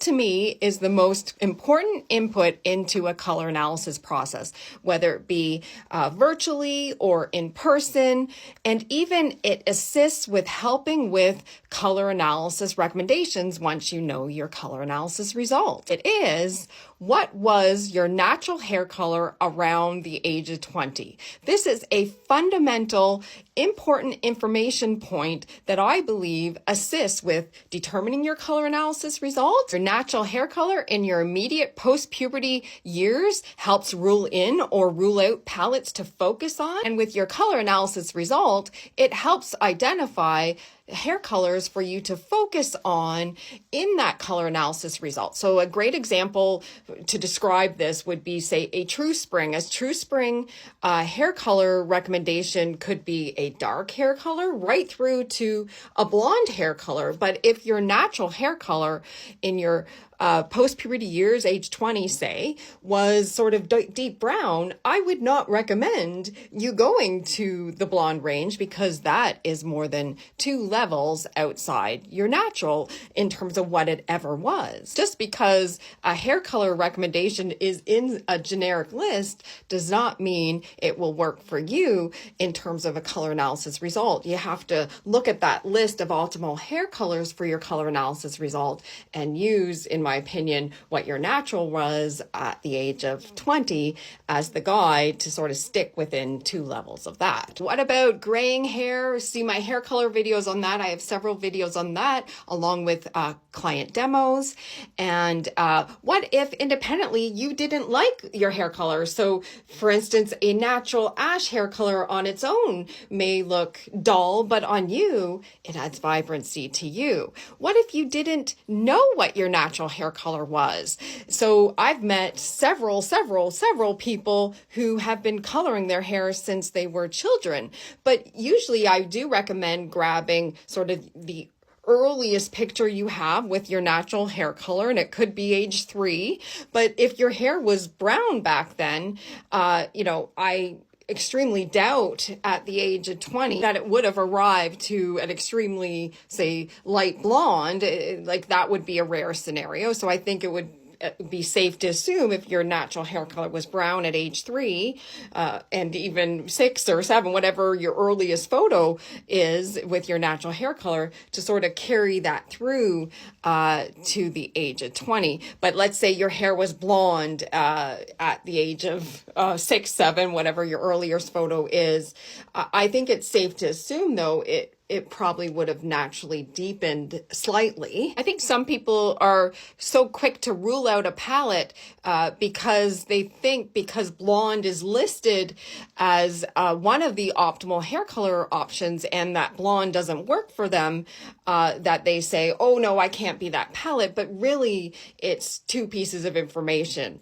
to me, is the most important input into a color analysis process, whether it be virtually or in person. And even it assists with helping with color analysis recommendations once you know your color analysis result. It is, what was your natural hair color around the age of 20? This is a fundamental, important information point that I believe assists with determining your color analysis results. Your natural hair color in your immediate post-puberty years helps rule in or rule out palettes to focus on. And with your color analysis result, it helps identify hair colors for you to focus on in that color analysis result. So a great example to describe this would be, say, a true spring. As true spring hair color recommendation could be a dark hair color right through to a blonde hair color. But if your natural hair color in your post-puberty years, age 20, say, was sort of deep brown, I would not recommend you going to the blonde range, because that is more than 2 levels outside your natural in terms of what it ever was. Just because a hair color recommendation is in a generic list does not mean it will work for you in terms of a color analysis result. You have to look at that list of optimal hair colors for your color analysis result and use, in my opinion, what your natural was at the age of 20 as the guide to sort of stick within 2 levels of that. What about graying hair? See my hair color videos on that. I have several videos on that, along with client demos. And what if independently you didn't like your hair color? So for instance, a natural ash hair color on its own may look dull, but on you, it adds vibrancy to you. What if you didn't know what your natural hair color was? So I've met several people who have been coloring their hair since they were children. But usually I do recommend grabbing sort of the earliest picture you have with your natural hair color, and it could be age 3. But if your hair was brown back then, I extremely doubt at the age of 20 that it would have arrived to an extremely, say, light blonde. Like, that would be a rare scenario. So I think it would be safe to assume, if your natural hair color was brown at age 3, and even 6 or 7, whatever your earliest photo is with your natural hair color, to sort of carry that through to the age of 20. But let's say your hair was blonde at the age of 6, 7, whatever your earliest photo is. I think it's safe to assume, though, it probably would have naturally deepened slightly. I think some people are so quick to rule out a palette because they think, because blonde is listed as one of the optimal hair color options, and that blonde doesn't work for them, that they say, oh no, I can't be that palette. But really, it's 2 pieces of information.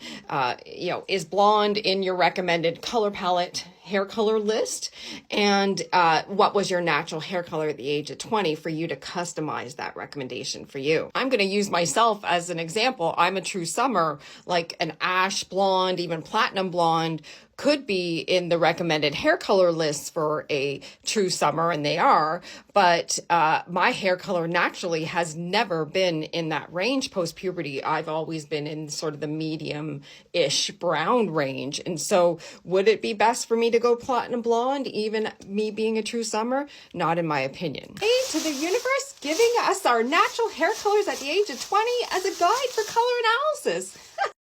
Is blonde in your recommended color palette hair color list? And what was your natural hair color at the age of 20 for you to customize that recommendation for you? I'm going to use myself as an example. I'm a true summer, like an ash blonde, even platinum blonde, could be in the recommended hair color lists for a true summer, and they are, but my hair color naturally has never been in that range post-puberty. I've always been in sort of the medium-ish brown range. And so would it be best for me to go platinum blonde, even me being a true summer? Not in my opinion. Hey, to the universe, giving us our natural hair colors at the age of 20 as a guide for color analysis.